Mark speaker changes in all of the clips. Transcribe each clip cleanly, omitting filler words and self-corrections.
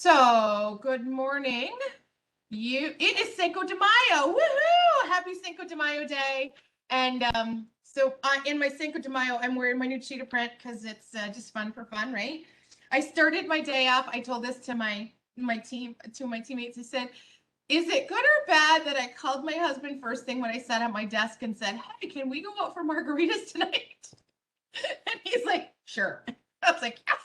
Speaker 1: So, good morning. It is Cinco de Mayo. Woohoo! Happy Cinco de Mayo day. And in my Cinco de Mayo, I'm wearing my new cheetah print because it's just fun for fun, right? I started my day off. I told this to my teammates. I said, "Is it good or bad that I called my husband first thing when I sat at my desk and said, 'Hey, can we go out for margaritas tonight?'" And he's like, "Sure." I was like, "Yes."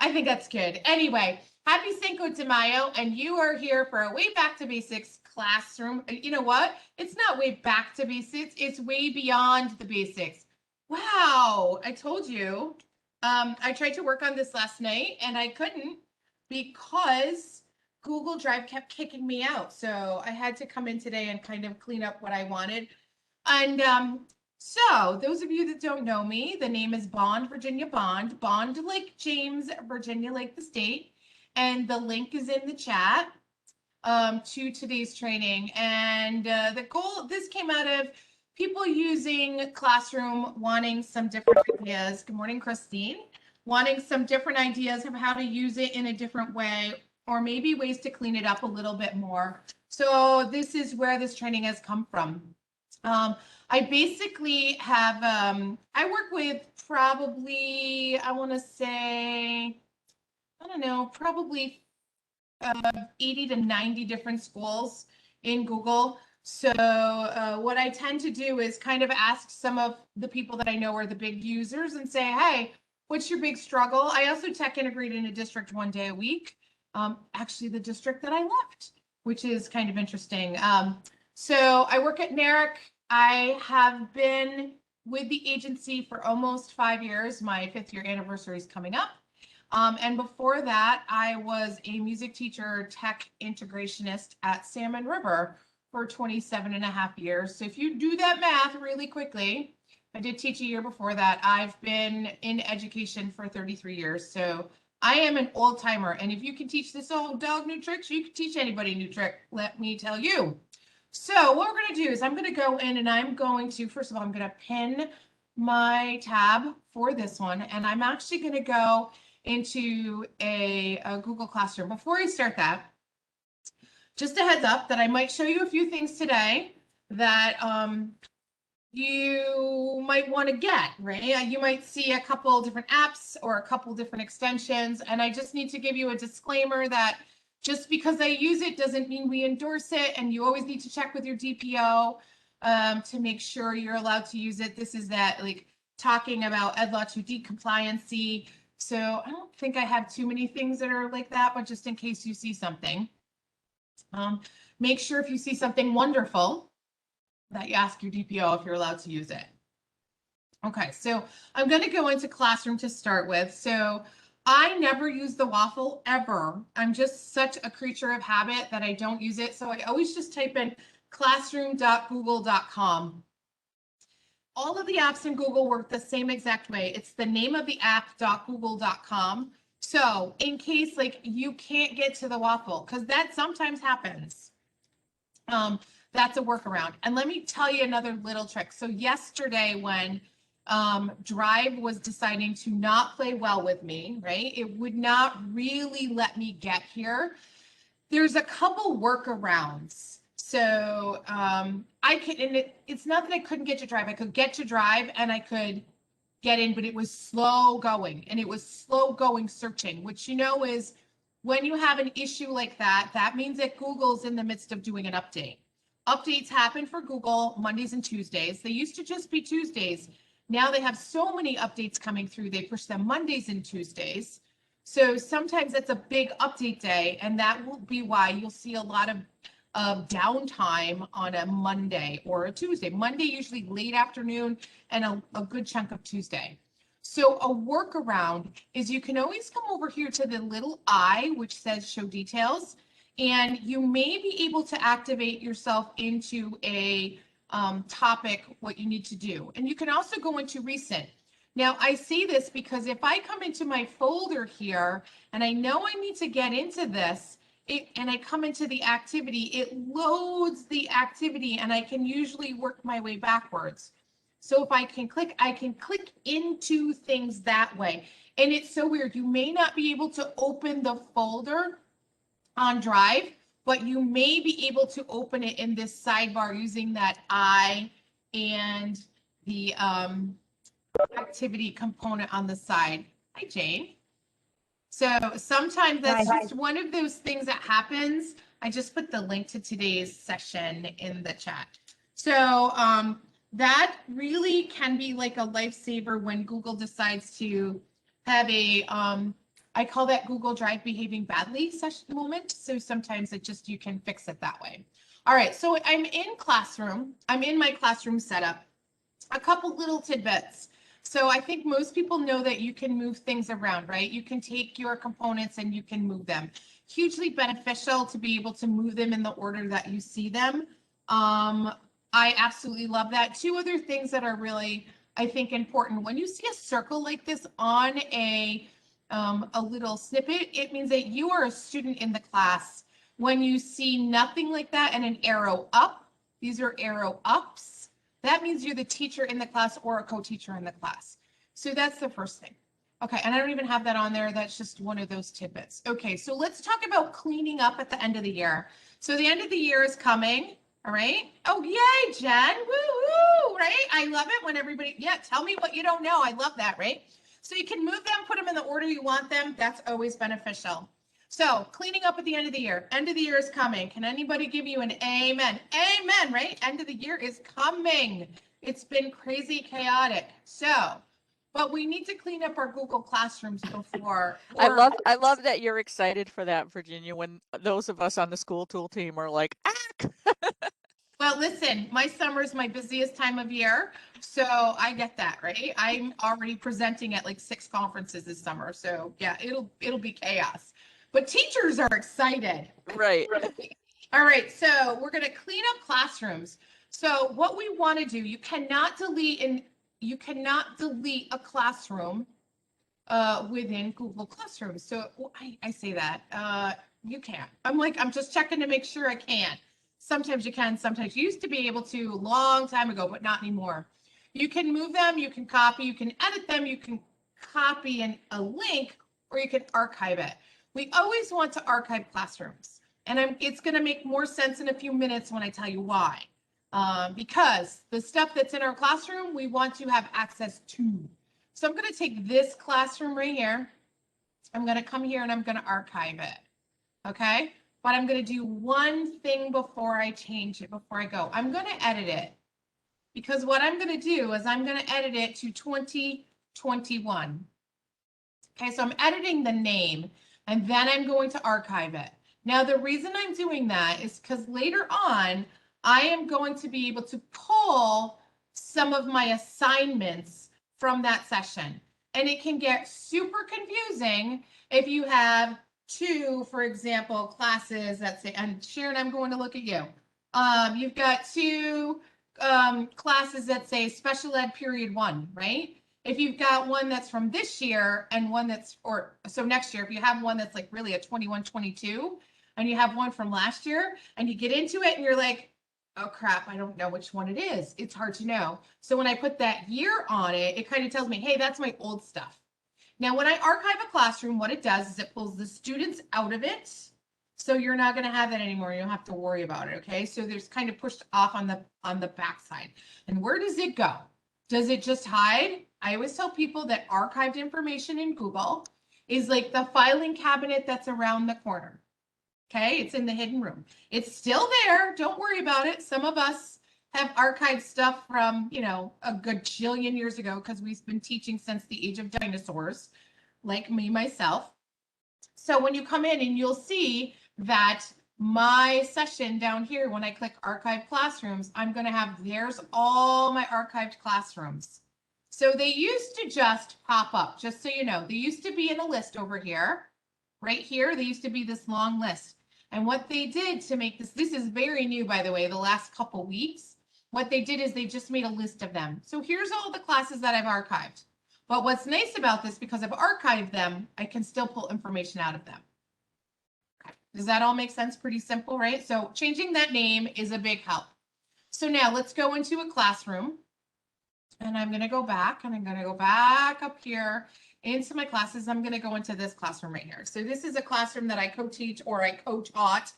Speaker 1: I think that's good. Anyway, happy Cinco de Mayo, and you are here for a Way Back to Basics classroom. You know what? It's not way back to basics, it's way beyond the basics. Wow, I told you. I tried to work on this last night and I couldn't because Google Drive kept kicking me out. So I had to come in today and kind of clean up what I wanted. And so, those of you that don't know me, the name is Bond Virginia Bond. Bond like James, Virginia like the state. And the link is in the chat to today's training. And the goal, this came out of people using Classroom, wanting some different ideas. Good morning, Christine. Wanting some different ideas of how to use it in a different way, or maybe ways to clean it up a little bit more. So this is where this training has come from. I basically have, I work with probably, I want to say, I don't know, probably 80 to 90 different schools in Google. So what I tend to do is kind of ask some of the people that I know are the big users and say, "Hey, what's your big struggle?" I also tech integrate in a district one day a week. Actually, the district that I left, which is kind of interesting. So I work at NARIC. I have been with the agency for almost 5 years. My 5th year anniversary is coming up. And before that, I was a music teacher, tech integrationist at Salmon River for 27 and a half years. So if you do that math really quickly, I did teach a year before that. I've been in education for 33 years. So I am an old timer. And if you can teach this old dog new tricks, you can teach anybody a new trick, let me tell you. So what we're going to do is I'm going to go in and I'm going to, first of all, I'm going to pin my tab for this one. And I'm actually going to go into a Google Classroom. Before I start that, just a heads up that I might show you a few things today that you might want to get, right? You might see a couple different apps or a couple different extensions. And I just need to give you a disclaimer that just because I use it doesn't mean we endorse it, and you always need to check with your DPO to make sure you're allowed to use it. This is that, like, talking about Ed Law 2D compliancy. So I don't think I have too many things that are like that, but just in case you see something, make sure if you see something wonderful that you ask your DPO if you're allowed to use it. Okay, so I'm going to go into Classroom to start with. So I never use the waffle ever. I'm just such a creature of habit that I don't use it. So I always just type in classroom.google.com. All of the apps in Google work the same exact way. It's the name of the app.google.com. So in case like you can't get to the waffle, because that sometimes happens, that's a workaround. And let me tell you another little trick. So yesterday when Drive was deciding to not play well with me, right? It would not really let me get here. There's a couple workarounds. So I could, and it's not that I couldn't get to Drive. I could get to Drive and I could get in, but it was slow going, and it was slow going searching, which, you know, is when you have an issue like that, that means that Google's in the midst of doing an update. Updates happen for Google Mondays and Tuesdays. They used to just be Tuesdays. Now they have so many updates coming through, they push them Mondays and Tuesdays. So sometimes it's a big update day, and that will be why you'll see a lot of downtime on a Monday or a Tuesday. Monday usually late afternoon, and a good chunk of Tuesday. So a workaround is you can always come over here to the little I, which says show details, and you may be able to activate yourself into a topic, what you need to do. And you can also go into recent. Now I say this because if I come into my folder here and I know I need to get into this, and I come into the activity, it loads the activity and I can usually work my way backwards. So if I can click into things that way. And it's so weird. You may not be able to open the folder on Drive, but you may be able to open it in this sidebar using that I and the activity component on the side. Hi, Jane. So sometimes that's just one of those things that happens. I just put the link to today's session in the chat. So that really can be like a lifesaver when Google decides to have a, I call that Google Drive behaving badly session moment. So sometimes it just, you can fix it that way. All right, so I'm in Classroom. I'm in my Classroom setup. A couple little tidbits. So I think most people know that you can move things around, right? You can take your components and you can move them. Hugely beneficial to be able to move them in the order that you see them. I absolutely love that. Two other things that are really, I think, important. When you see a circle like this on a little snippet, it means that you are a student in the class. When you see nothing like that and an arrow up, these are arrow ups. That means you're the teacher in the class or a co-teacher in the class. So that's the first thing. Okay, and I don't even have that on there. That's just one of those tidbits. Okay, so let's talk about cleaning up at the end of the year. So the end of the year is coming, all right? Oh, yay, Jen, woo-hoo, right? I love it when everybody, yeah, tell me what you don't know. I love that, right? So you can move them, put them in the order you want them. That's always beneficial. So cleaning up at the end of the year. End of the year is coming. Can anybody give you an amen? Amen, right? End of the year is coming. It's been crazy chaotic. So, but we need to clean up our Google Classrooms before.
Speaker 2: I love that you're excited for that, Virginia, when those of us on the school tool team are like, ah!
Speaker 1: Well, listen, my summer is my busiest time of year, so I get that, right? I'm already presenting at like 6 conferences this summer, so yeah, it'll be chaos. But teachers are excited.
Speaker 2: Right.
Speaker 1: All right, so we're going to clean up classrooms. So what we want to do, you cannot delete a classroom within Google Classroom. So I say that you can't. I'm just checking to make sure I can. Sometimes you can, sometimes you used to be able to a long time ago, but not anymore. You can move them, you can copy, you can edit them, you can copy a link, or you can archive it. We always want to archive classrooms. And it's going to make more sense in a few minutes when I tell you why. Because the stuff that's in our classroom, we want to have access to. So I'm going to take this classroom right here. I'm going to come here and I'm going to archive it. Okay. But I'm going to do one thing before I change it, before I go. I'm going to edit it. Because what I'm going to do is I'm going to edit it to 2021. Okay. So I'm editing the name and then I'm going to archive it. Now, the reason I'm doing that is because later on, I am going to be able to pull some of my assignments from that session. And it can get super confusing if you have 2, for example, classes that say, and Sharon, I'm going to look at you. You've got 2 classes that say special ed period 1, right? If you've got one that's from this year and one that's, so next year, if you have one that's like really a 21-22, and you have one from last year and you get into it and you're like, oh crap, I don't know which one it is. It's hard to know. So when I put that year on it, it kind of tells me, hey, that's my old stuff. Now, when I archive a classroom, what it does is it pulls the students out of it. So you're not going to have that anymore. You don't have to worry about it. Okay. So there's kind of pushed off on the backside. And where does it go? Does it just hide? I always tell people that archived information in Google is like the filing cabinet that's around the corner. Okay, it's in the hidden room. It's still there. Don't worry about it. Some of us have archived stuff from, a good jillion years ago because we've been teaching since the age of dinosaurs, like me, myself. So when you come in and you'll see that my session down here, when I click Archive Classrooms, I'm going to have, there's all my archived classrooms. So they used to just pop up, just so you know. They used to be in a list over here. Right here, they used to be this long list. And what they did to make this is very new, by the way, the last couple weeks. What they did is they just made a list of them. So here's all the classes that I've archived. But what's nice about this, because I've archived them, I can still pull information out of them. Okay. Does that all make sense? Pretty simple, right? So changing that name is a big help. So now let's go into a classroom. And I'm going to go back and I'm going to go back up here into my classes. I'm going to go into this classroom right here. So this is a classroom that I co-teach or I co-taught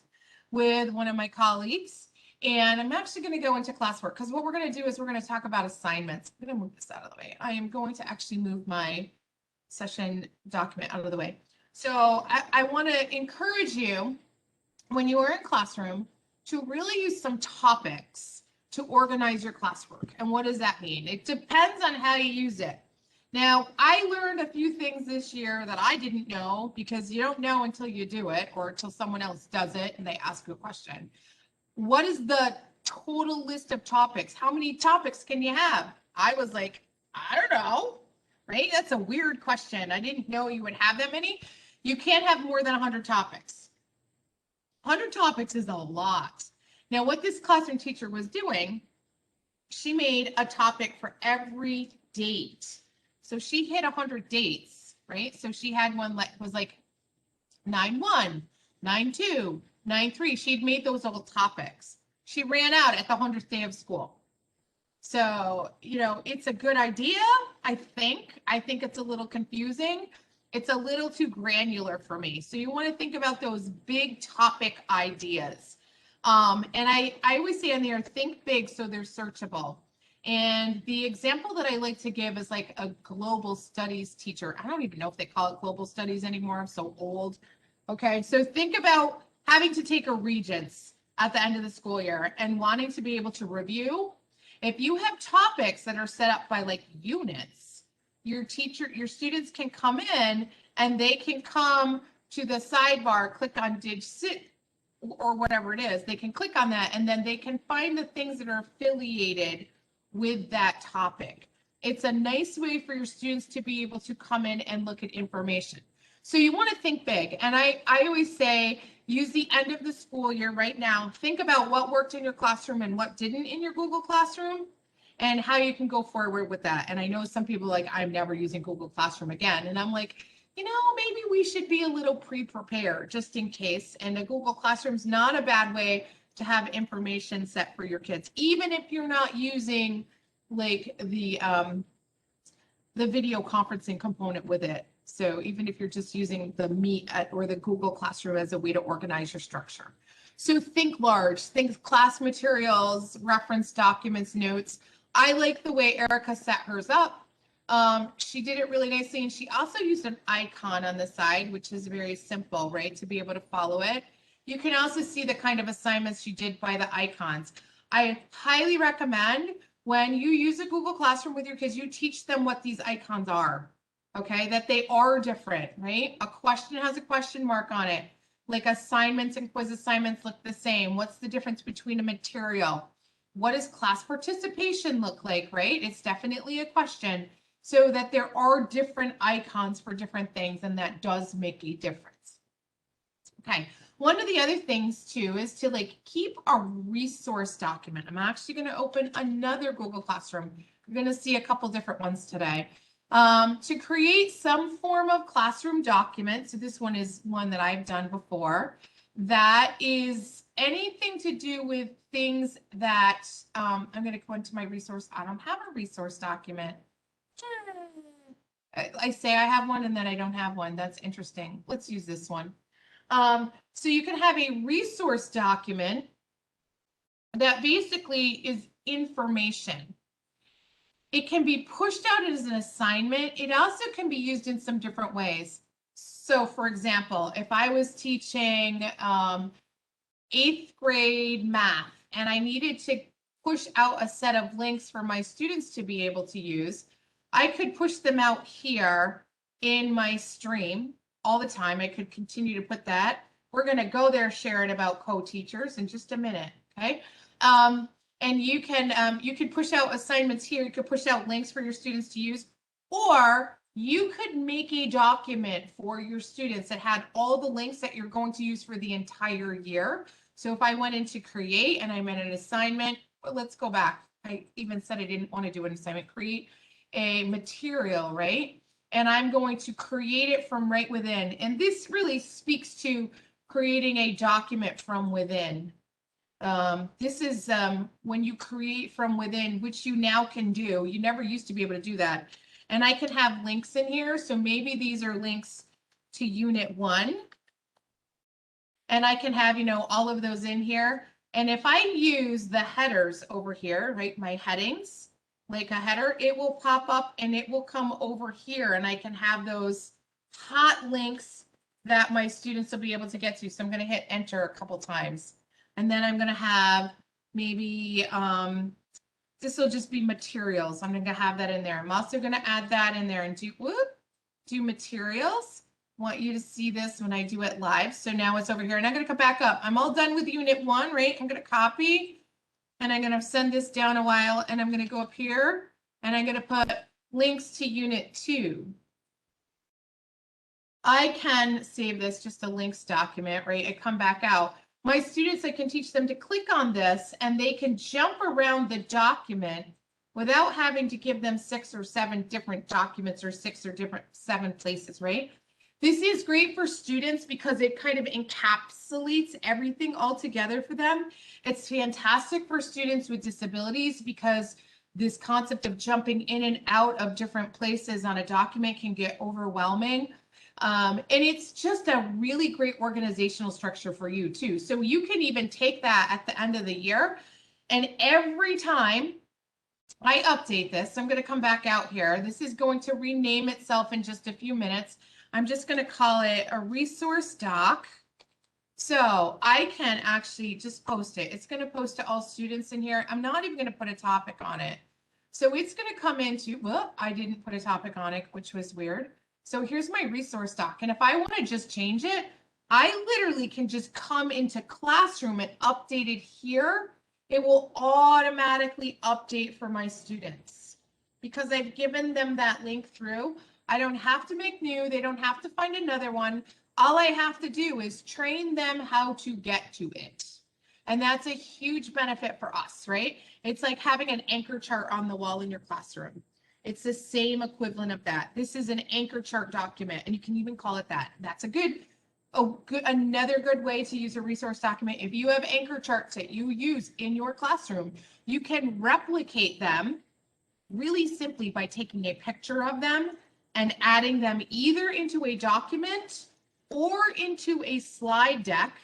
Speaker 1: with one of my colleagues. And I'm actually going to go into classwork because what we're going to do is we're going to talk about assignments. I'm going to move this out of the way. I am going to actually move my session document out of the way. So I want to encourage you when you are in classroom to really use some topics to organize your classwork. And what does that mean? It depends on how you use it. Now, I learned a few things this year that I didn't know because you don't know until you do it or until someone else does it and they ask you a question. What is the total list of topics? How many topics can you have? I was like, I don't know, right? That's a weird question. I didn't know you would have that many. You can't have more than 100 topics. 100 topics is a lot. Now, what this classroom teacher was doing, she made a topic for every date. So she hit 100 dates, right? So she had one that was like 9/1, 9/2, 9/3. She'd made those all topics. She ran out at the 100th day of school. So, it's a good idea, I think. I think it's a little confusing. It's a little too granular for me. So you want to think about those big topic ideas. And I always say in there, think big so they're searchable. And the example that I like to give is like a global studies teacher. I don't even know if they call it global studies anymore. I'm so old. Okay, so think about having to take a regents at the end of the school year and wanting to be able to review. If you have topics that are set up by like units, your students can come in and they can come to the sidebar, click on Dig or whatever it is. They can click on that and then they can find the things that are affiliated with that topic. It's a nice way for your students to be able to come in and look at information. So you want to think big. And I always say, use the end of the school year right now. Think about what worked in your classroom and what didn't in your Google Classroom and how you can go forward with that. And I know some people like, I'm never using Google Classroom again. And I'm like, maybe we should be a little pre-prepared just in case. And a Google Classroom is not a bad way to have information set for your kids, even if you're not using like the video conferencing component with it. So even if you're just using the Meet or the Google Classroom as a way to organize your structure. So think large, think class materials, reference documents, notes. I like the way Erica set hers up. She did it really nicely, and she also used an icon on the side, which is very simple, right, to be able to follow it. You can also see the kind of assignments she did by the icons. I highly recommend when you use a Google Classroom with your kids, you teach them what these icons are, okay, that they are different, right? A question has a question mark on it. Like assignments and quiz assignments look the same. What's the difference between a material? What does class participation look like, right? It's definitely a question. So that there are different icons for different things, and that does make a difference. Okay, one of the other things too is to like keep a resource document. I'm actually going to open another Google Classroom. You're going to see a couple different ones today. To create some form of classroom document. So this one is one that I've done before. That is anything to do with things that I'm going to go into my resource. I don't have a resource document. I say I have one and then I don't have one. That's interesting. Let's use this one. So you can have a resource document that basically is information. It can be pushed out as an assignment. It also can be used in some different ways. So for example, if I was teaching 8th grade math and I needed to push out a set of links for my students to be able to use, I could push them out here in my stream all the time. I could continue to put that. We're going to go there, share it about co-teachers in just a minute. Okay. And you can push out assignments here. You could push out links for your students to use, or you could make a document for your students that had all the links that you're going to use for the entire year. So if I went into create and I'm in an assignment, well, let's go back. I even said I didn't want to do an assignment. Create a material, right? And I'm going to create it from right within. And this really speaks to creating a document from within. This is when you create from within, which you now can do. You never used to be able to do that. And I could have links in here. So maybe these are links to Unit 1. And I can have, all of those in here. And if I use the headers over here, right, my headings, like a header, it will pop up and it will come over here and I can have those hot links that my students will be able to get to. So I'm going to hit enter a couple times. And then I'm going to have maybe, this will just be materials. I'm going to have that in there. I'm also going to add that in there and do materials. Want you to see this when I do it live. So now it's over here and I'm going to come back up. I'm all done with Unit 1, right? I'm going to copy and I'm going to send this down a while and I'm going to go up here and I'm going to put links to Unit 2. I can save this just a links document, right? I come back out. My students, I can teach them to click on this and they can jump around the document without having to give them 6 or 7 different documents or 6 or 7 places, right? This is great for students because it kind of encapsulates everything all together for them. It's fantastic for students with disabilities because this concept of jumping in and out of different places on a document can get overwhelming. And it's just a really great organizational structure for you too. So you can even take that at the end of the year and every time I update this, I'm going to come back out here. This is going to rename itself in just a few minutes. I'm just going to call it a resource doc. So I can actually just post it. It's going to post to all students in here. I'm not even going to put a topic on it. So it's going to come into, well, I didn't put a topic on it, which was weird. So here's my resource doc. And if I want to just change it, I literally can just come into Classroom and update it here. It will automatically update for my students because I've given them that link through. I don't have to make new. They don't have to find another one. All I have to do is train them how to get to it. And that's a huge benefit for us, right? It's like having an anchor chart on the wall in your classroom. It's the same equivalent of that. This is an anchor chart document, and you can even call it that. That's another good way to use a resource document. If you have anchor charts that you use in your classroom, you can replicate them really simply by taking a picture of them and adding them either into a document or into a slide deck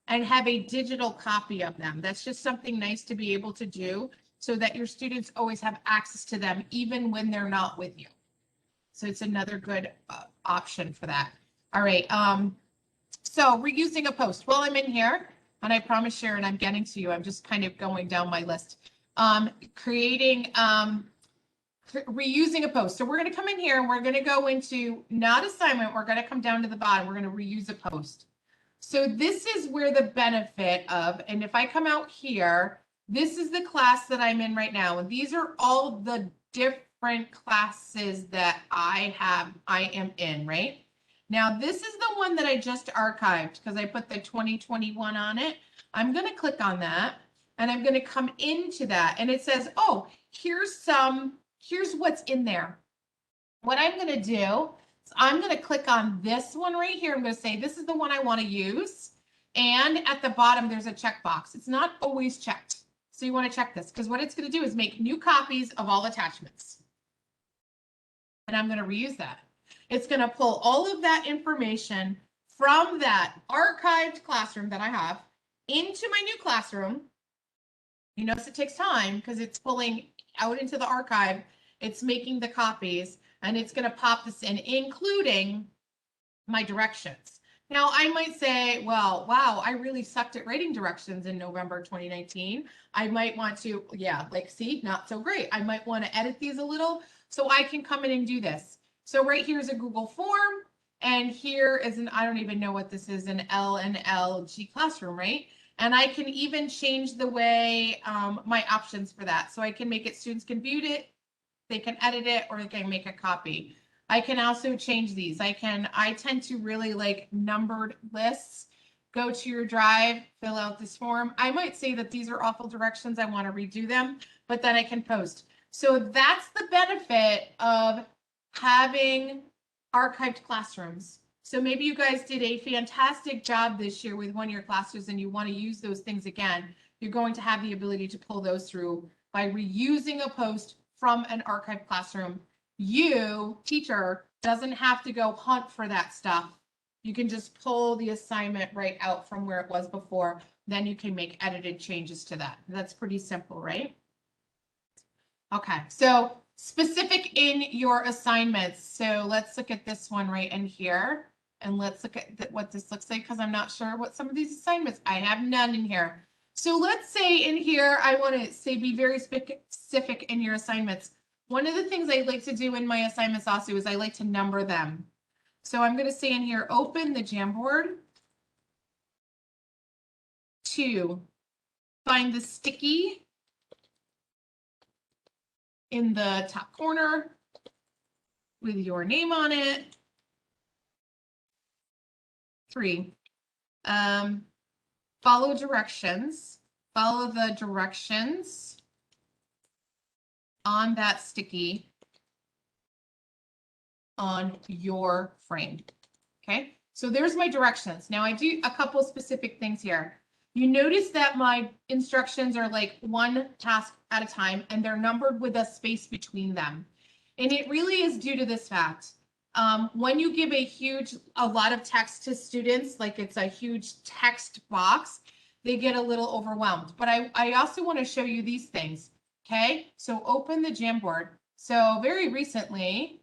Speaker 1: and have a digital copy of them. That's just something nice to be able to do so that your students always have access to them even when they're not with you. So it's another good option for that. All right. So reusing a post. Well, I'm in here, and I promise, Sharon, I'm getting to you. I'm just kind of going down my list. Reusing a post. So we're going to come in here and we're going to go into not assignment. We're going to come down to the bottom. We're going to reuse a post. So this is where the benefit of, and if I come out here, this is the class that I'm in right now. And these are all the different classes that I am in, right? Now, this is the one that I just archived because I put the 2021 on it. I'm going to click on that and I'm going to come into that. And it says, oh, here's what's in there. What I'm going to do, I'm going to click on this one right here. I'm going to say, this is the one I want to use. And at the bottom, there's a checkbox. It's not always checked. So you want to check this because what it's going to do is make new copies of all attachments. And I'm going to reuse that. It's going to pull all of that information from that archived classroom that I have into my new classroom. You notice it takes time because it's pulling out into the archive. It's making the copies. And it's going to pop this in, including my directions. Now, I might say, well, wow, I really sucked at writing directions in November 2019. I might want to, see, not so great. I might want to edit these a little so I can come in and do this. So right here is a Google form. And here is I don't even know what this is, an LNLG classroom, right? And I can even change the way my options for that. So I can make it students can view it, they can edit it, or they can make a copy. I can also change these. I tend to really like numbered lists. Go to your drive, fill out this form. I might say that these are awful directions. I want to redo them, but then I can post. So that's the benefit of having archived classrooms. So maybe you guys did a fantastic job this year with one of your classes and you want to use those things again. You're going to have the ability to pull those through by reusing a post from an archived classroom. You, teacher, doesn't have to go hunt for that stuff. You can just pull the assignment right out from where it was before. Then you can make edited changes to that. That's pretty simple, right? Okay, so specific in your assignments. So let's look at this one right in here. And let's look at what this looks like because I'm not sure what some of these assignments, I have none in here. So let's say in here, I want to say be very specific in your assignments. One of the things I like to do in my assignments also is I like to number them. So I'm going to say in here, open the Jamboard. 2, find the sticky in the top corner with your name on it. 3, follow directions. Follow the directions on that sticky on your frame. Okay, so there's my directions. Now I do a couple specific things here. You notice that my instructions are like one task at a time and they're numbered with a space between them. And it really is due to this fact. When you give a lot of text to students, like it's a huge text box, they get a little overwhelmed. But I also want to show you these things. Okay, so open the Jamboard. So very recently,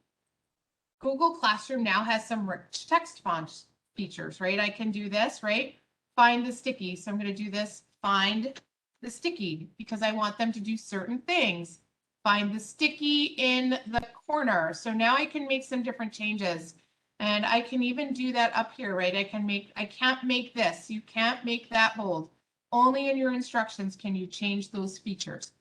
Speaker 1: Google Classroom now has some rich text font features, right? I can do this, right? Find the sticky. So I'm going to do this, find the sticky, because I want them to do certain things. Find the sticky in the corner. So now I can make some different changes. And I can even do that up here, right? I can't make this. You can't make that bold. Only in your instructions can you change those features.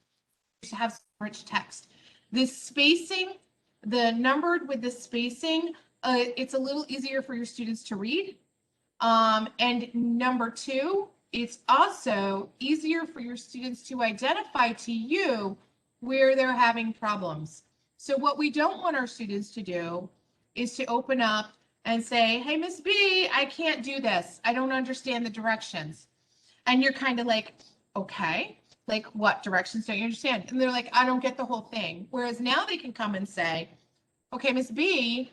Speaker 1: To have rich text. This spacing, the numbered with the spacing, it's a little easier for your students to read. And number 2, it's also easier for your students to identify to you where they're having problems. So what we don't want our students to do is to open up and say, hey, Miss B, I can't do this. I don't understand the directions. And you're kind of like, okay, like what directions don't you understand? And they're like, I don't get the whole thing. Whereas now they can come and say, okay, Miss B,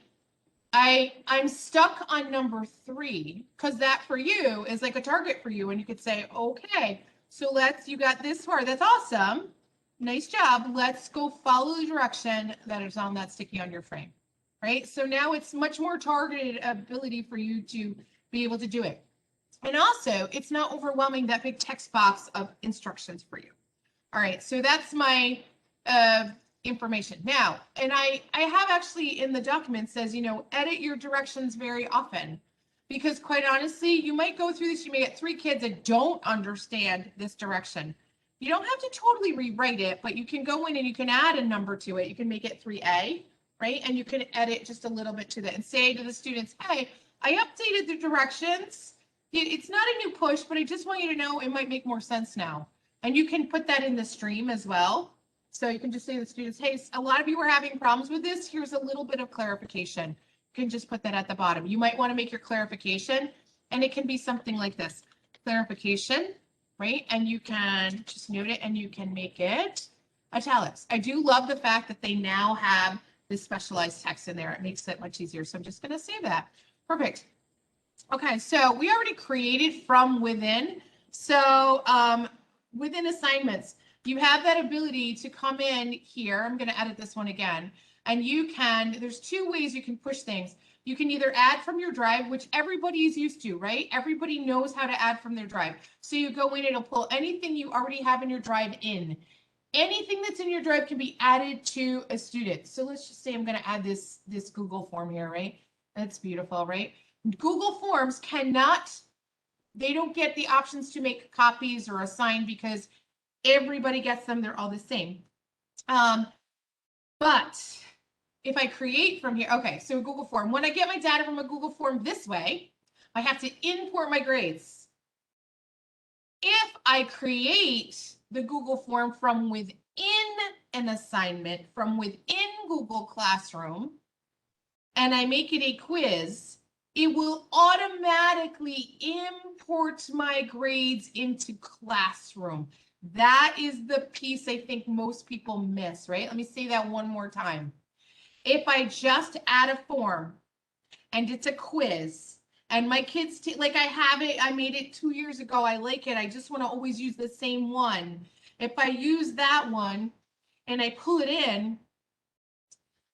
Speaker 1: I'm stuck on number 3, because that for you is like a target for you. And you could say, okay, so you got this far. That's awesome. Nice job. Let's go follow the direction that is on that sticky on your frame, right? So now it's much more targeted ability for you to be able to do it. And also, it's not overwhelming that big text box of instructions for you. All right, so that's my information. Now, and I have actually in the document says, edit your directions very often. Because quite honestly, you might go through this, you may get 3 kids that don't understand this direction. You don't have to totally rewrite it, but you can go in and you can add a number to it. You can make it 3A, right? And you can edit just a little bit to that and say to the students, hey, I updated the directions. It's not a new push, but I just want you to know it might make more sense now. And you can put that in the stream as well. So you can just say to the students, hey, a lot of you are having problems with this. Here's a little bit of clarification. You can just put that at the bottom. You might want to make your clarification, and it can be something like this. Clarification, right? And you can just note it, and you can make it italics. I do love the fact that they now have this specialized text in there. It makes it much easier. So I'm just going to save that. Perfect. Okay, so we already created from within. So within assignments, you have that ability to come in here. I'm going to edit this one again. And there's 2 ways you can push things. You can either add from your drive, which everybody is used to, right? Everybody knows how to add from their drive. So you go in, it'll pull anything you already have in your drive in. Anything that's in your drive can be added to a student. So let's just say I'm going to add this Google form here, right? That's beautiful, right? Google Forms they don't get the options to make copies or assign because everybody gets them. They're all the same. But if I create from here, okay, so Google Form, when I get my data from a Google Form this way, I have to import my grades. If I create the Google Form from within an assignment, from within Google Classroom, and I make it a quiz, it will automatically import my grades into Classroom. That is the piece I think most people miss, right? Let me say that one more time. If I just add a form and it's a quiz and my kids, like I have it, I made it 2 years ago. I like it. I just want to always use the same one. If I use that one and I pull it in,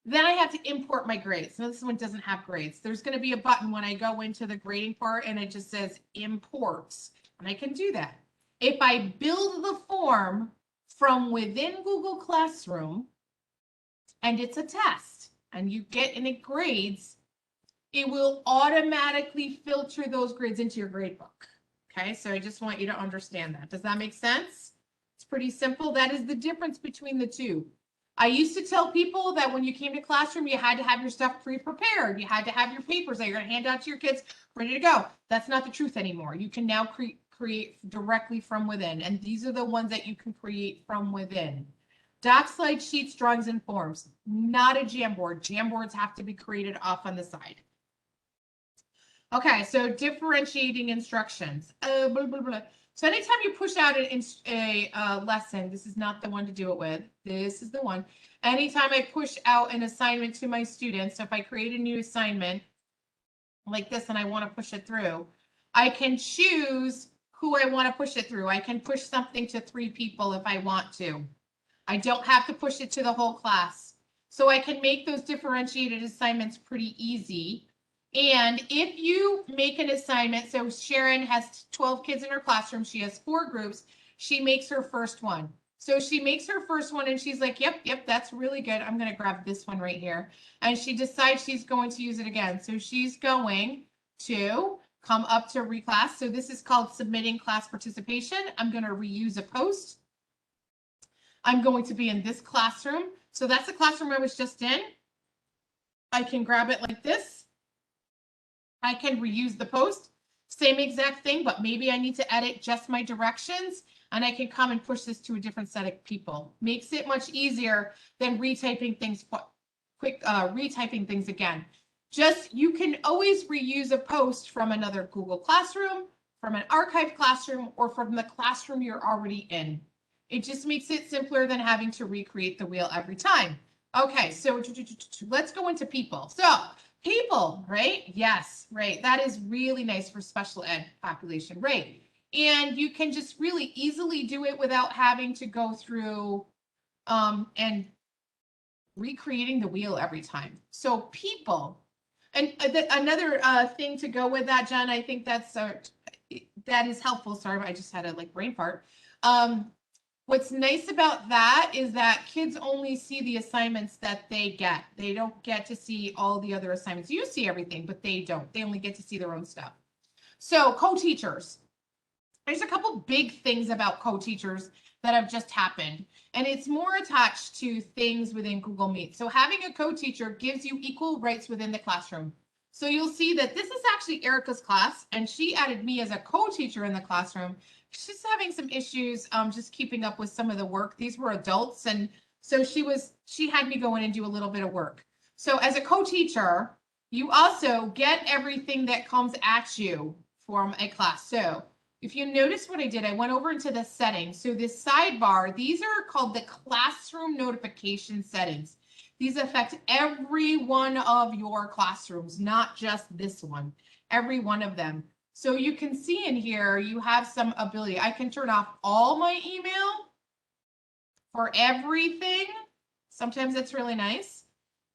Speaker 1: then I have to import my grades. So this one doesn't have grades. There's going to be a button when I go into the grading part and it just says imports, and I can do that. If I build the form from within Google Classroom and it's a test and you get in it grades, it will automatically filter those grades into your grade book. Okay, so I just want you to understand that. Does that make sense? It's pretty simple. That is the difference between the two. I used to tell people that when you came to Classroom, you had to have your stuff pre-prepared. You had to have your papers that you're going to hand out to your kids ready to go. That's not the truth anymore. You can now create directly from within. And these are the ones that you can create from within. Doc slide sheets, drawings, and forms. Not a Jamboard. Jamboards have to be created off on the side. Okay, so differentiating instructions. Blah, blah, blah. So anytime you push out a lesson, this is not the one to do it with. This is the one. Anytime I push out an assignment to my students, so if I create a new assignment like this and I want to push it through, I can choose who I want to push it through. I can push something to 3 people if I want to. I don't have to push it to the whole class. So I can make those differentiated assignments pretty easy. And if you make an assignment, so Sharon has 12 kids in her classroom, she has 4 groups, she makes her first one. So she makes her first one and she's like, yep, that's really good. I'm going to grab this one right here. And she decides she's going to use it again. So she's going to come up to reclass. So this is called submitting class participation. I'm going to reuse a post. I'm going to be in this classroom. So that's the classroom I was just in. I can grab it like this. I can reuse the post, same exact thing, but maybe I need to edit just my directions and I can come and push this to a different set of people. Makes it much easier than retyping things retyping things again. Just, you can always reuse a post from another Google Classroom, from an archived classroom, or from the classroom you're already in. It just makes it simpler than having to recreate the wheel every time. Okay, so let's go into people. So people, right? Yes, right. That is really nice for special ed population, right? And you can just really easily do it without having to go through and recreating the wheel every time. So people, and another thing to go with that, Jen, I think that's that is helpful. Sorry, I just had a brain fart. What's nice about that is that kids only see the assignments that they get. They don't get to see all the other assignments. You see everything, but they don't. They only get to see their own stuff. So co-teachers. There's a couple big things about co-teachers that have just happened, and it's more attached to things within Google Meet. So having a co-teacher gives you equal rights within the classroom. So you'll see that this is actually Erica's class, and she added me as a co-teacher in the classroom. She's having some issues just keeping up with some of the work. These were adults, and so she had me go in and do a little bit of work. So as a co-teacher, you also get everything that comes at you from a class. So if you notice what I did, I went over into the settings. So this sidebar, these are called the classroom notification settings. These affect every one of your classrooms, not just this one, every one of them. So you can see in here, you have some ability. I can turn off all my email for everything. Sometimes that's really nice.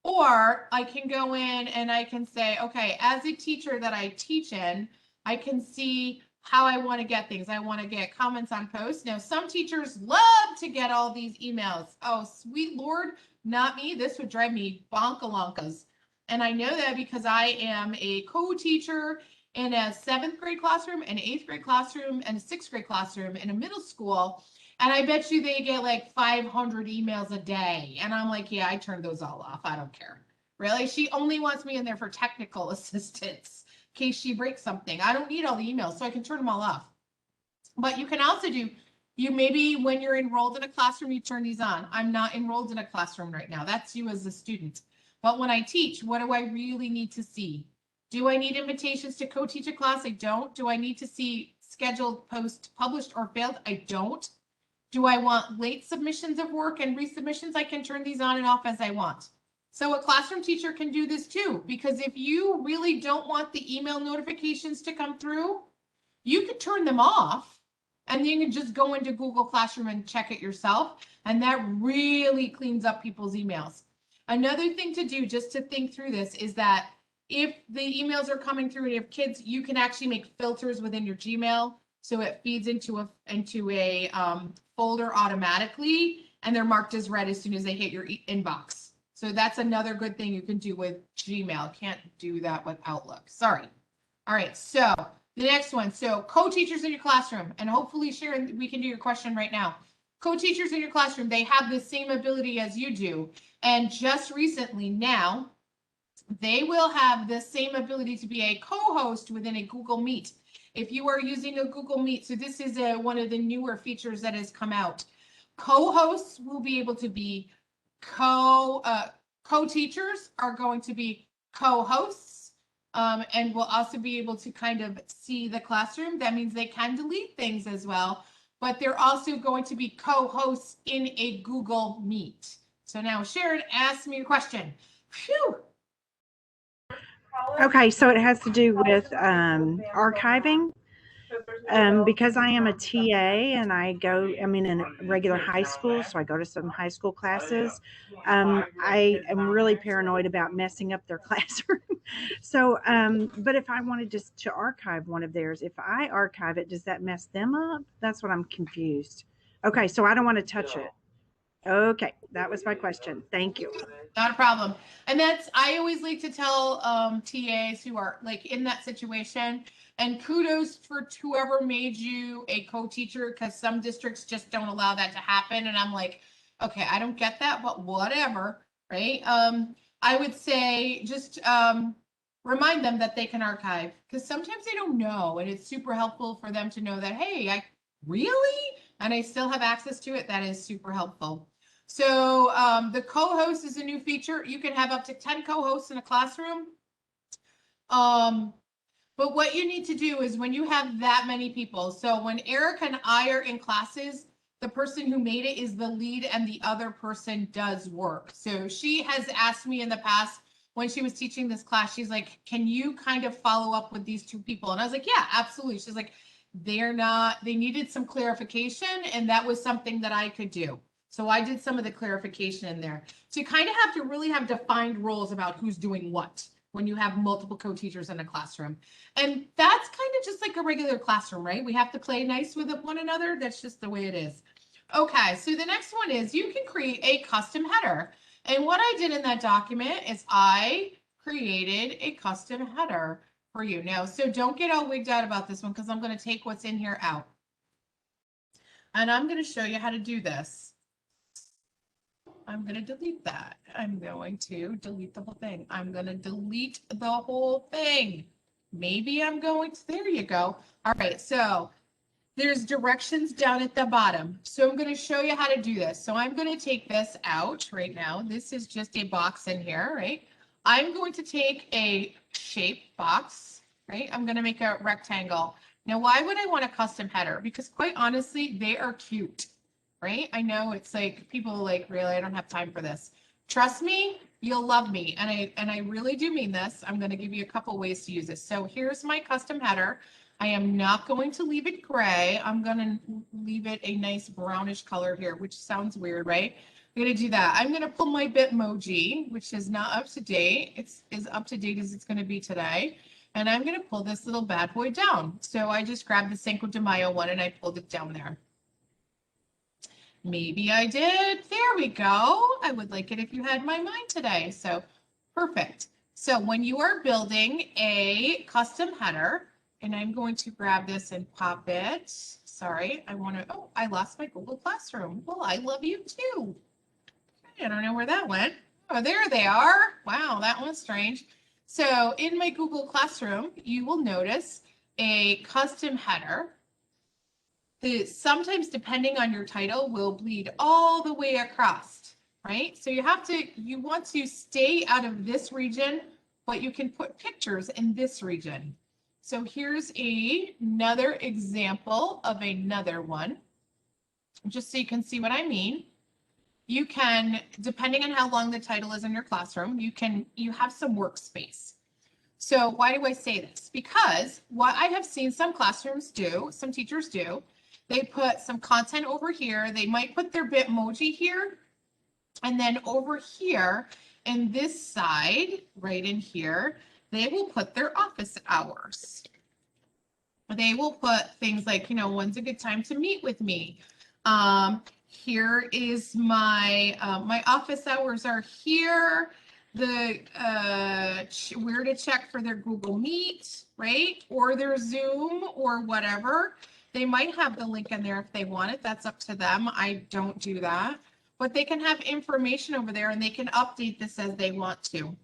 Speaker 1: Or I can go in and I can say, okay, as a teacher that I teach in, I can see how I want to get things. I want to get comments on posts. Now, some teachers love to get all these emails. Oh, sweet Lord, not me. This would drive me bonkalonkas. And I know that because I am a co-teacher in a 7th grade classroom, an 8th grade classroom, and a 6th grade classroom in a middle school. And I bet you they get like 500 emails a day. And I'm like, yeah, I turned those all off. I don't care. Really? She only wants me in there for technical assistance in case she breaks something. I don't need all the emails, so I can turn them all off. But you can also do, maybe when you're enrolled in a classroom, you turn these on. I'm not enrolled in a classroom right now. That's you as a student. But when I teach, what do I really need to see? Do I need invitations to co-teach a class? I don't. Do I need to see scheduled post published or failed? I don't. Do I want late submissions of work and resubmissions? I can turn these on and off as I want. So a classroom teacher can do this too, because if you really don't want the email notifications to come through, you could turn them off and then you can just go into Google Classroom and check it yourself. And that really cleans up people's emails. Another thing to do, just to think through this, is that if the emails are coming through and you have kids, you can actually make filters within your Gmail. So it feeds into a folder automatically, and they're marked as read as soon as they hit your inbox. So that's another good thing you can do with Gmail. Can't do that with Outlook. Sorry. All right. So the next one. So co-teachers in your classroom, and hopefully, Sharon, we can do your question right now. Co-teachers in your classroom, they have the same ability as you do. And just recently now, they will have the same ability to be a co-host within a Google Meet. If you are using a Google Meet, so this is one of the newer features that has come out. Co-hosts will be able to be co-teachers are going to be co-hosts, and will also be able to kind of see the classroom. That means they can delete things as well, but they're also going to be co-hosts in a Google Meet. So now Sharon, ask me a question. Phew.
Speaker 3: Okay, so it has to do with archiving. Because I am a TA and I'm in a regular high school, so I go to some high school classes. I am really paranoid about messing up their classroom. So, but if I wanted just to archive one of theirs, if I archive it, does that mess them up? That's what I'm confused. Okay, so I don't want to touch it. Okay, that was my question. Thank you.
Speaker 1: Not a problem. And I always like to tell TAs who are like in that situation, and kudos for whoever made you a co-teacher, because some districts just don't allow that to happen. And I'm like, okay, I don't get that, but whatever, right? I would say just remind them that they can archive, because sometimes they don't know, and it's super helpful for them to know that, hey, I really? And I still have access to it. That is super helpful. So the co-host is a new feature. You can have up to 10 co-hosts in a classroom. But what you need to do is when you have that many people, so when Erica and I are in classes, the person who made it is the lead and the other person does work. So she has asked me in the past when she was teaching this class, she's like, can you kind of follow up with these two people? And I was like, yeah, absolutely. She's like, they needed some clarification, and that was something that I could do. So I did some of the clarification in there. So you kind of have to really have defined roles about who's doing what when you have multiple co-teachers in a classroom. And that's kind of just like a regular classroom, right? We have to play nice with one another. That's just the way it is. Okay, so the next one is you can create a custom header. And what I did in that document is I created a custom header for you. Now, so don't get all wigged out about this one, because I'm going to take what's in here out. And I'm going to show you how to do this. I'm going to delete that. I'm going to delete the whole thing. I'm going to delete the whole thing. Maybe I'm going to, there you go. All right, so there's directions down at the bottom. So I'm going to show you how to do this. So I'm going to take this out right now. This is just a box in here, right? I'm going to take a shape box, right? I'm going to make a rectangle. Now, why would I want a custom header? Because quite honestly, they are cute. Right? I know it's like people are like, really, I don't have time for this. Trust me, you'll love me. And I really do mean this. I'm going to give you a couple ways to use this. So here's my custom header. I am not going to leave it gray. I'm going to leave it a nice brownish color here, which sounds weird, right? I'm going to do that. I'm going to pull my Bitmoji, which is not up to date. It's as up to date as it's going to be today. And I'm going to pull this little bad boy down. So I just grabbed the Cinco de Mayo one and I pulled it down there. Maybe I did. There we go. I would like it if you had my mind today. So perfect. So when you are building a custom header, and I'm going to grab this and pop it. Sorry, I lost my Google Classroom. Well, I love you too. I don't know where that went. Oh, there they are. Wow, that one's strange. So in my Google Classroom, you will notice a custom header. Sometimes, depending on your title, will bleed all the way across, right? So you want to stay out of this region but you can put pictures in this region. So here's another example of another one, just so you can see what I mean. You can, depending on how long the title is in your classroom, you have some workspace. So why do I say this? Because what I have seen some classrooms do, some teachers do, they put some content over here. They might put their Bitmoji here. And then over here in this side, right in here, they will put their office hours. They will put things like, when's a good time to meet with me? Here is my my office hours are here. The where to check for their Google Meet, right? Or their Zoom or whatever. They might have the link in there if they want it. That's up to them. I don't do that. But they can have information over there and they can update this as they want to.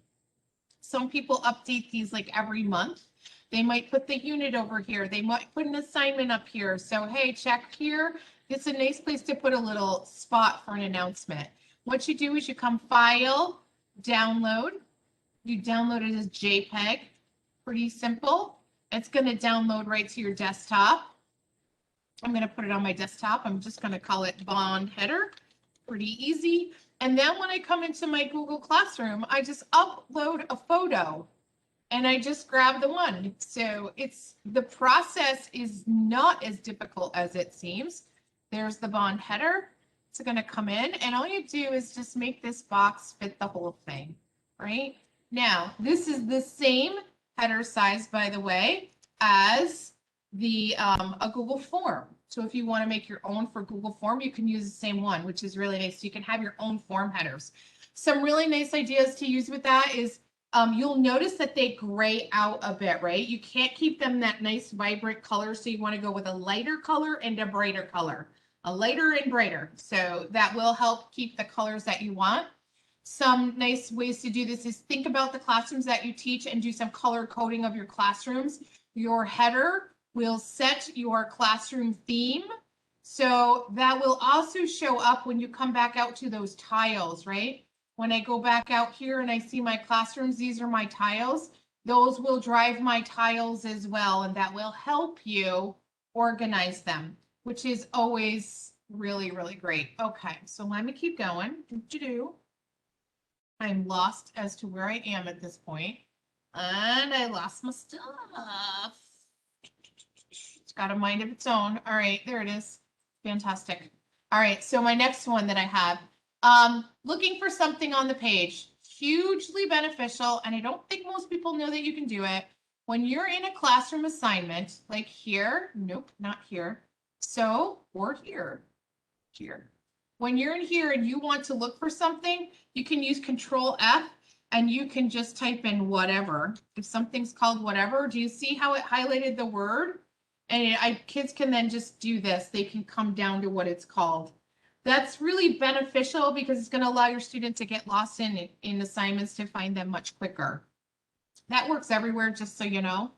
Speaker 1: Some people update these like every month. They might put the unit over here. They might put an assignment up here. So, hey, check here. It's a nice place to put a little spot for an announcement. What you do is you come File, Download. You download it as JPEG. Pretty simple. It's going to download right to your desktop. I'm going to put it on my desktop. I'm just going to call it Bond Header. Pretty easy. And then when I come into my Google Classroom, I just upload a photo and I just grab the one. So the process is not as difficult as it seems. There's the Bond header. It's going to come in and all you do is just make this box fit the whole thing, right? Now, this is the same header size, by the way, as the a Google form. So if you want to make your own for Google form, you can use the same one, which is really nice. So you can have your own form headers. Some really nice ideas to use with that is you'll notice that they gray out a bit, right? You can't keep them that nice vibrant color. So you want to go with a lighter color and a brighter color, a lighter and brighter. So that will help keep the colors that you want. Some nice ways to do this is think about the classrooms that you teach and do some color coding of your classrooms. Your header will set your classroom theme. So that will also show up when you come back out to those tiles, right? When I go back out here and I see my classrooms, these are my tiles. Those will drive my tiles as well, and that will help you organize them, which is always really, really great. Okay, so let me keep going. I'm lost as to where I am at this point, and I lost my stuff. It's got a mind of its own. All right, there it is. Fantastic. All right, so my next one that I have, looking for something on the page, hugely beneficial, and I don't think most people know that you can do it. When you're in a classroom assignment, like here, nope, not here. So, or here. When you're in here and you want to look for something, you can use Control F and you can just type in whatever. If something's called whatever, do you see how it highlighted the word? And kids can then just do this. They can come down to what it's called. That's really beneficial because it's going to allow your student to get lost in assignments to find them much quicker. That works everywhere, just so you know.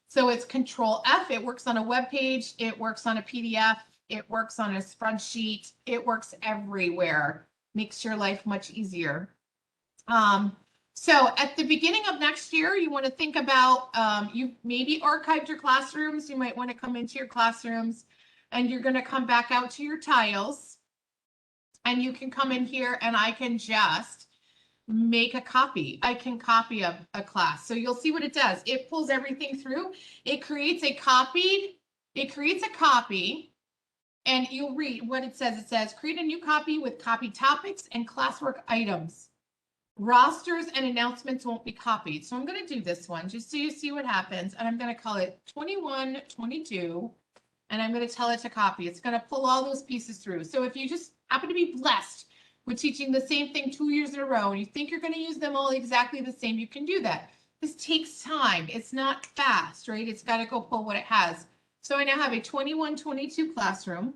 Speaker 1: So it's Control F. It works on a web page. It works on a PDF. It works on a spreadsheet. It works everywhere. Makes your life much easier. So at the beginning of next year, you want to think about, you maybe archived your classrooms. You might want to come into your classrooms and you're going to come back out to your tiles. And you can come in here and I can just make a copy. I can copy a class. So you'll see what it does. It pulls everything through. It creates a copy. And you'll read what it says. It says, create a new copy with copy topics and classwork items. Rosters and announcements won't be copied. So I'm going to do this one just so you see what happens. And I'm going to call it 2122. And I'm going to tell it to copy. It's going to pull all those pieces through. So if you just happen to be blessed with teaching the same thing 2 years in a row and you think you're going to use them all exactly the same, you can do that. This takes time. It's not fast, right? It's got to go pull what it has. So I now have a 2122 classroom,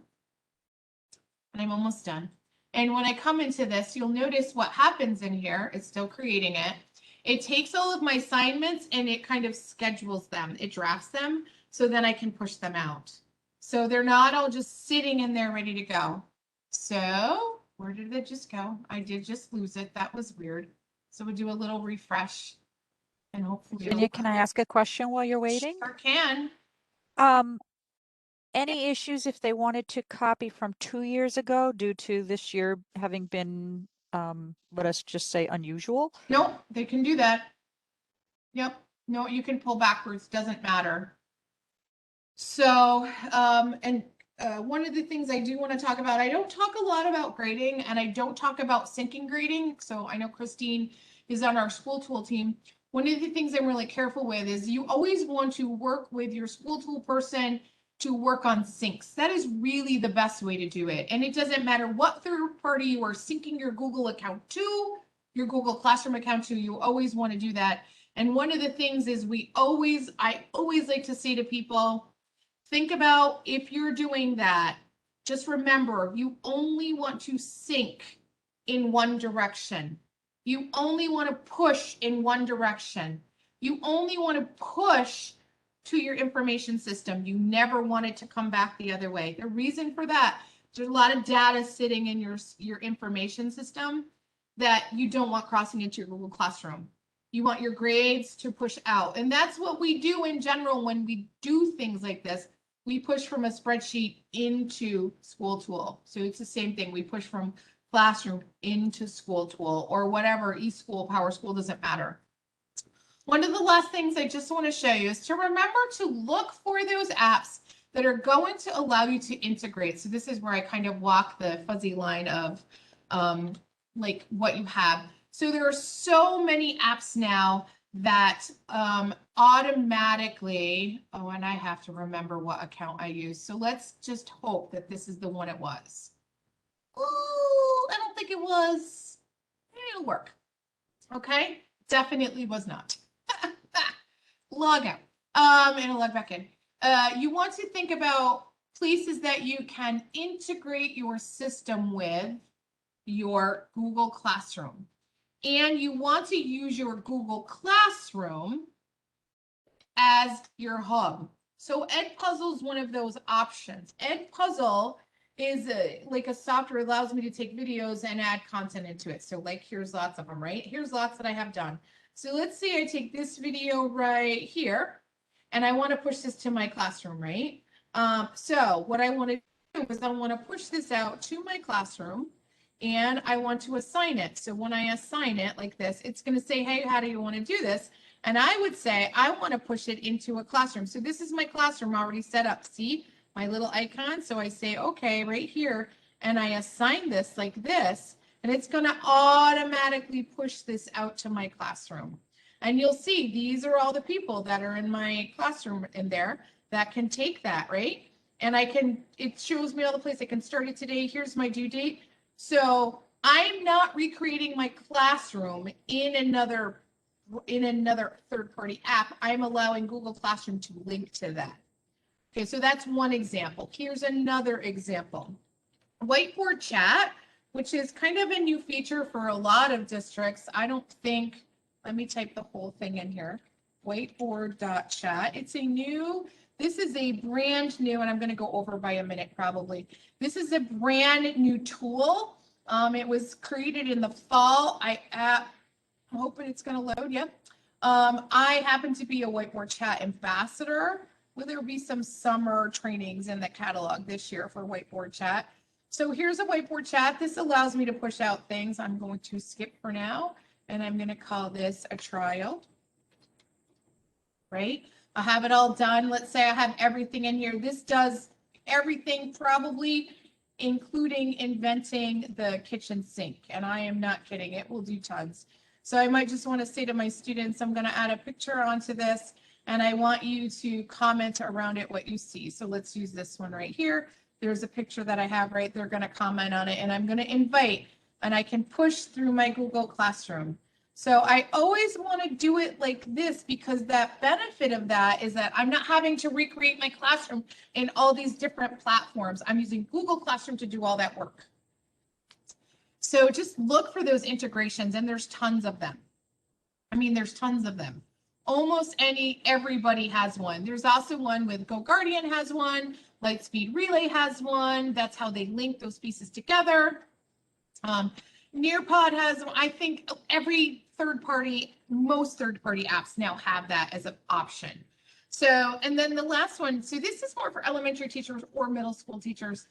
Speaker 1: and I'm almost done. And when I come into this, you'll notice what happens in here. It's still creating it. It takes all of my assignments and it kind of schedules them. It drafts them so then I can push them out. So they're not all just sitting in there ready to go. So where did it just go? I did just lose it. That was weird. So we'll do a little refresh. And hopefully
Speaker 2: Virginia, can I ask a question while you're waiting?
Speaker 1: Sure can.
Speaker 2: Any issues if they wanted to copy from 2 years ago due to this year having been, let us just say, unusual?
Speaker 1: Nope, they can do that. Yep. No, you can pull backwards, doesn't matter. So, one of the things I do want to talk about, I don't talk a lot about grading and I don't talk about syncing grading. So I know Christine is on our school tool team. One of the things I'm really careful with is you always want to work with your school tool person to work on syncs. That is really the best way to do it. And it doesn't matter what third party you are syncing your Google account to, your Google Classroom account to, you always want to do that. And one of the things is I always like to say to people, think about if you're doing that, just remember, you only want to sync in one direction. You only want to push in one direction. You only want to push to your information system. You never want it to come back the other way. The reason for that, there's a lot of data sitting in your information system that you don't want crossing into your Google Classroom. You want your grades to push out. And that's what we do in general when we do things like this. We push from a spreadsheet into School Tool. So it's the same thing. We push from Classroom into School Tool or whatever, eSchool, PowerSchool, doesn't matter. One of the last things I just want to show you is to remember to look for those apps that are going to allow you to integrate. So this is where I kind of walk the fuzzy line of like what you have. So there are so many apps now that automatically, oh, and I have to remember what account I use. So let's just hope that this is the one it was. Oh, I don't think it was. It'll work. Okay, definitely was not. Log out. And I'll log back in. You want to think about places that you can integrate your system with your Google Classroom. And you want to use your Google Classroom as your hub. So Edpuzzle is one of those options. Edpuzzle is like a software that allows me to take videos and add content into it. So like here's lots of them, right? Here's lots that I have done. So let's say I take this video right here and I want to push this to my classroom, right? So what I want to do is I want to push this out to my classroom and I want to assign it. So when I assign it like this, it's going to say, hey, how do you want to do this? And I would say, I want to push it into a classroom. So this is my classroom already set up. See my little icon? So I say, okay, right here. And I assign this like this, and it's going to automatically push this out to my classroom. And you'll see these are all the people that are in my classroom in there that can take that, right? And it shows me all the places I can start it today. Here's my due date. So I'm not recreating my classroom in another third-party app. I'm allowing Google Classroom to link to that. Okay, so that's one example. Here's another example. Whiteboard chat, which is kind of a new feature for a lot of districts. I don't think, let me type the whole thing in here. Whiteboard.chat. This is a brand new, and I'm going to go over by a minute probably. This is a brand new tool. It was created in the fall. I'm hoping it's going to load. Yep. I happen to be a Whiteboard Chat ambassador. Will there be some summer trainings in the catalog this year for Whiteboard Chat? So here's a Whiteboard Chat. This allows me to push out things. I'm going to skip for now, and I'm going to call this a trial. Right? I'll have it all done. Let's say I have everything in here. This does everything, probably including inventing the kitchen sink. And I am not kidding. It will do tons. So I might just want to say to my students, I'm going to add a picture onto this, and I want you to comment around it what you see. So let's use this one right here. There's a picture that I have right. They're going to comment on it, and I'm going to invite, and I can push through my Google Classroom. So I always want to do it like this because that benefit of that is that I'm not having to recreate my classroom in all these different platforms. I'm using Google Classroom to do all that work. So just look for those integrations, and there's tons of them. I mean, there's tons of them. Almost everybody has one. There's also one with GoGuardian has one, Lightspeed Relay has one. That's how they link those pieces together. Nearpod has, I think every third-party most third-party apps now have that as an option. So, and then the last one, so this is more for elementary teachers or middle school teachers.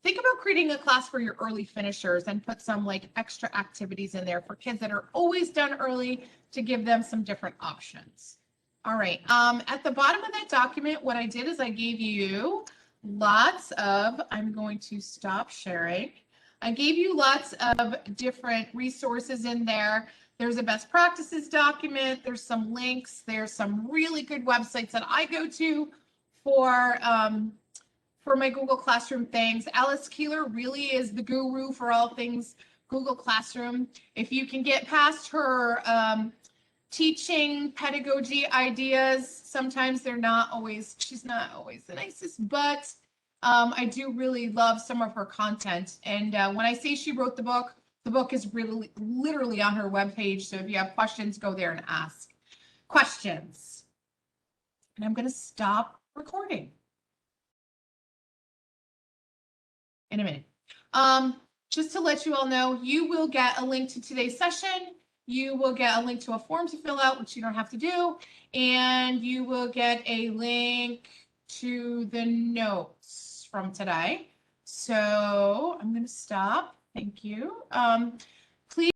Speaker 1: Think about creating a class for your early finishers and put some like extra activities in there for kids that are always done early to give them some different options. All right, at the bottom of that document, what I did is I gave you lots of, I'm going to stop sharing. I gave you lots of different resources in there. There's a best practices document. There's some links. There's some really good websites that I go to for my Google Classroom things. Alice Keeler really is the guru for all things Google Classroom. If you can get past her teaching pedagogy ideas, sometimes they're not always, she's not always the nicest, but I do really love some of her content. And when I say she wrote the book is really literally on her webpage. So if you have questions, go there and ask questions. And I'm going to stop recording in a minute. Just to let you all know, you will get a link to today's session. You will get a link to a form to fill out, which you don't have to do. And you will get a link to the notes from today. So I'm going to stop. Thank you. Please